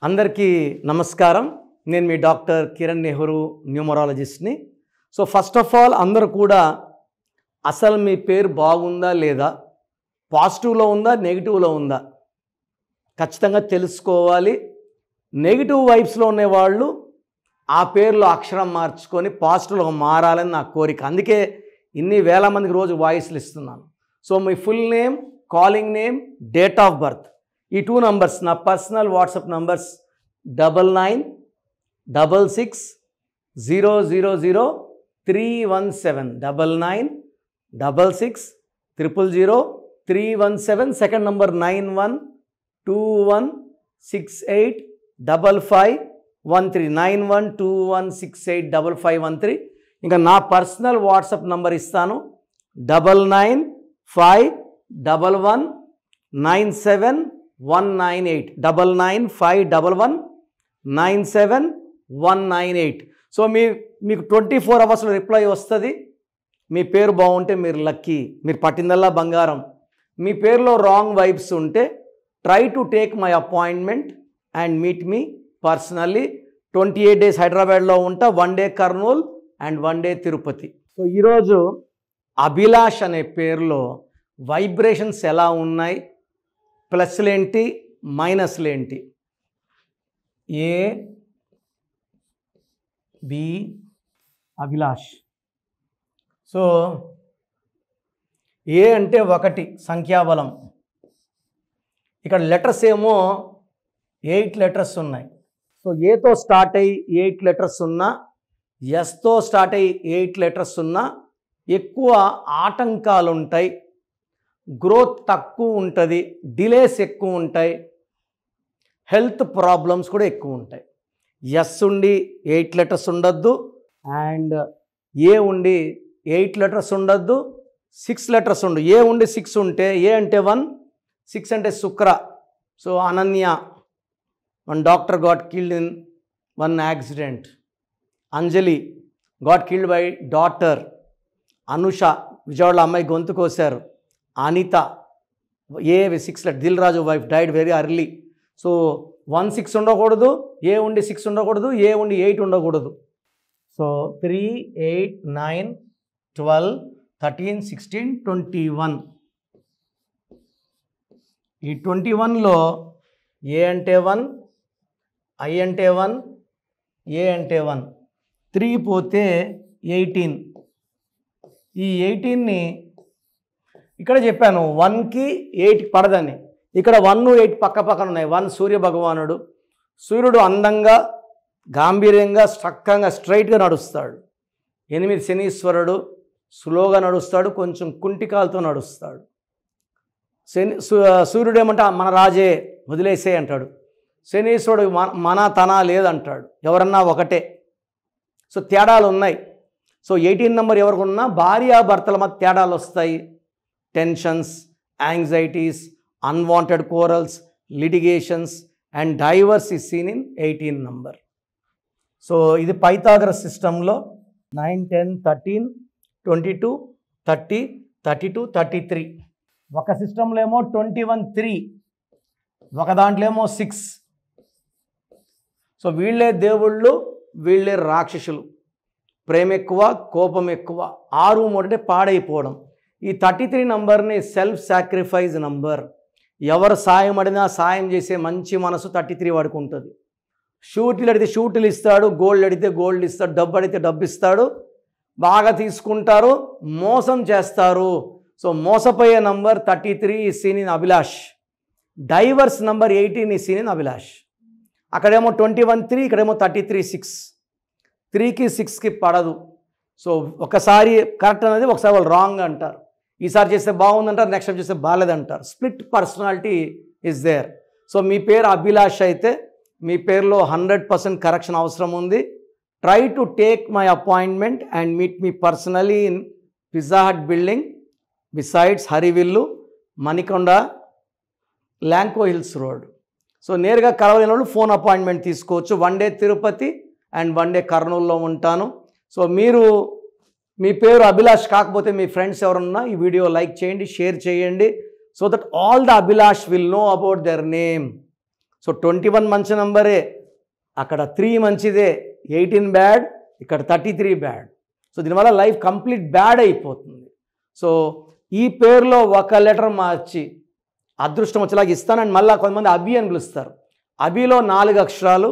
అందరికీ నమస్కారం. నేను మీ డాక్టర్ కిరణ్ నెహ్రూ, న్యూమరాలజిస్ట్ని. సో ఫస్ట్ ఆఫ్ ఆల్ అందరూ కూడా అసలు మీ పేరు బాగుందా లేదా, పాజిటివ్లో ఉందా నెగిటివ్లో ఉందా ఖచ్చితంగా తెలుసుకోవాలి. నెగిటివ్ వైబ్స్లో ఉండేవాళ్ళు ఆ పేరులో అక్షరం మార్చుకొని పాజిటివ్లో మారాలని నా కోరిక. అందుకే ఇన్ని వేల మందికి రోజు వాయిస్లు ఇస్తున్నాను. So me full name, calling name, date of birth, ఈ 2 నంబర్స్ నా personal WhatsApp numbers 9966000317 9966000317. Second number 9121685513 9121685513. ఇంకా నా పర్సనల్ వాట్సాప్ నంబర్ ఇస్తాను 9951197198 9951197198. సో మీకు 24 అవర్స్లో రిప్లై వస్తుంది. మీ పేరు బాగుంటే మీరు లక్కీ, మీరు పట్టిందల్లా బంగారం. మీ పేరులో రాంగ్ వైబ్స్ ఉంటే try to take my appointment and meet me personally. 28 days హైదరాబాద్లో ఉంటా, 1 day Kurnool and 1 day Tirupati. So ఈరోజు అభిలాష్ అనే పేరులో వైబ్రేషన్స్ ఎలా ఉన్నాయి, ప్లస్లేంటి మైనస్లేంటి. A B Abhilash. So A అంటే 1 సంఖ్యాబలం. ఇక్కడ లెటర్స్ ఏమో 8 లెటర్స్ ఉన్నాయి. సో ఏతో స్టార్ట్ అయ్యి 8 లెటర్స్ ఉన్నా, ఎస్తో స్టార్ట్ అయ్యి 8 లెటర్స్ ఉన్నా ఎక్కువ ఆటంకాలు ఉంటాయి, గ్రోత్ తక్కువ ఉంటుంది, డిలేస్ ఎక్కువ ఉంటాయి, హెల్త్ ప్రాబ్లమ్స్ కూడా ఎక్కువ ఉంటాయి. ఎస్ ఉండి 8 లెటర్స్ ఉండొద్దు, అండ్ ఏ ఉండి 8 లెటర్స్ ఉండొద్దు, 6 లెటర్స్ ఉండు. ఏ ఉండి 6 ఉంటే, ఏ అంటే 1, 6 అంటే Shukra. So Ananya, one doctor got killed in one accident. Anjali got killed by daughter. Anusha, విజయవాడలో అమ్మాయి గొంతు కోశారు. Anitha, A 6 letter, Dil Raju wife died very early. So 1 6 ఉండకూడదు, ఏ ఉండి 6 ఉండకూడదు, ఏ ఉండి 8 ఉండకూడదు. సో 3 8 9 12 13 16 21. ఈ 21లో ఏ అంటే 1, ఐ అంటే 1, ఏ అంటే 1, 3 పోతే 18. ఈ 18ని ఇక్కడ చెప్పాను 1కి 8కి పడదని. ఇక్కడ 1 8 పక్క పక్కన ఉన్నాయి. 1 సూర్య భగవానుడు. సూర్యుడు అందంగా, గాంభీర్యంగా, చక్కగా స్ట్రైట్గా నడుస్తాడు. 8 శనీశ్వరుడు స్లోగా నడుస్తాడు, కొంచెం కుంటికాలతో నడుస్తాడు. సూర్యుడు ఏమంటే మన రాజే వదిలేసే అంటాడు. శనీశ్వరుడు మన తన లేదంటాడు. ఎవరన్నా ఒకటే. సో తేడాలు ఉన్నాయి. సో 18 నెంబర్ ఎవరికున్నా భార్యాభర్తల మధ్య తేడాలు వస్తాయి. Tensions, anxieties, unwanted corals, litigations and diverse is seen in 18 number. So ఇది పైథాగరస్ సిస్టంలో 9 10 13 22 30 32 33. ఒక సిస్టంలో ఏమో 21 3, ఒక దాంట్లో ఏమో 6. సో వీళ్ళే దేవుళ్ళు, వీళ్ళే రాక్షసులు. ప్రేమ ఎక్కువ, కోపం ఎక్కువ. 6 అంటే పాడైపోవడం. ఈ 33 నంబర్ని సెల్ఫ్ సాక్రిఫైస్ నంబర్. ఎవరు సాయం అడినా సాయం చేసే మంచి మనసు 33 వాడికి ఉంటుంది. షూట్లు అడిగితే షూట్లు ఇస్తాడు, గోల్డ్ అడిగితే గోల్డ్ ఇస్తాడు, డబ్బు అడిగితే డబ్బు ఇస్తాడు. బాగా తీసుకుంటారు, మోసం చేస్తారు. సో మోసపోయే నంబర్ 33 ఈ scene in Abhilash. Divorce number 18 ఈ సీన్ ఇన్ అభిలాష్. అక్కడేమో 21 3, ఇక్కడేమో 33 6. 3కి 6కి పడదు. సో ఒకసారి కరెక్ట్ అనేది, ఒకసారి వాళ్ళు రాంగ్ అంటారు. ఈసారి చేస్తే బాగుందంటారు, నెక్స్ట్ టైం చేస్తే బాగాలేదంటారు. Split personality is there. So మీ పేరు అభిలాష్ అయితే మీ పేరులో 100% కరెక్షన్ అవసరం ఉంది. Try to take my appointment and meet me personally in Pizza Hut building besides Harivillu, Manikonda, Lanco Hills road. So నేరుగా కలవలేని వాళ్ళు ఫోన్ అపాయింట్మెంట్ తీసుకోవచ్చు. 1 day తిరుపతి అండ్ 1 day కర్నూలులో ఉంటాను. సో మీ పేరు అభిలాష్ కాకపోతే మీ ఫ్రెండ్స్ ఎవరున్నా ఈ వీడియో లైక్ చేయండి, షేర్ చేయండి. So that all the Abhilash will know about their name. So 21 మంచి నంబరే, అక్కడ 3 మంచిదే, 18 బ్యాడ్, ఇక్కడ 33 బ్యాడ్. సో దీనివల్ల లైఫ్ కంప్లీట్ బ్యాడ్ అయిపోతుంది. సో ఈ పేరులో ఒక లెటర్ మార్చి అదృష్టం వచ్చేలాగా ఇస్తానని మళ్ళీ కొంతమంది అభి అని పిలుస్తారు. అభిలో 4 అక్షరాలు,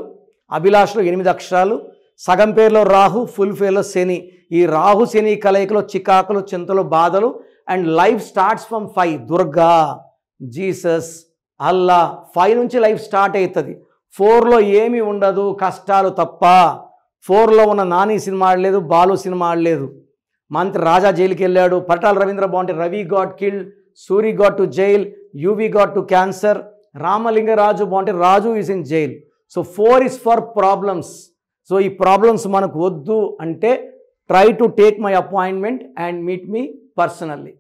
అభిలాష్లో 8 అక్షరాలు, సగం పేరులో రాహు, ఫుల్ పేరులో శని. ఈ రాహు శని కలయికలో చికాకులు, చింతలు, బాధలు. And life starts from 5. Durga, Jesus, Allah. 5 నుంచి లైఫ్ స్టార్ట్ అవుతుంది. 4లో ఏమీ ఉండదు, కష్టాలు తప్ప. 4లో ఉన్న నాని సినిమా ఆడలేదు, బాలు సినిమా ఆడలేదు. మంత్రి రాజా జైలుకి వెళ్ళాడు. పరిటాల రవీంద్ర బాగుంటే Ravi got killed, Suri got to jail, Yuvi got to cancer. Ramalingaraju బాగుంటే Raju is in jail. So 4 is for problems. So ఈ ప్రాబ్లమ్స్ మనకు వద్దు అంటే try to take my appointment and meet me personally.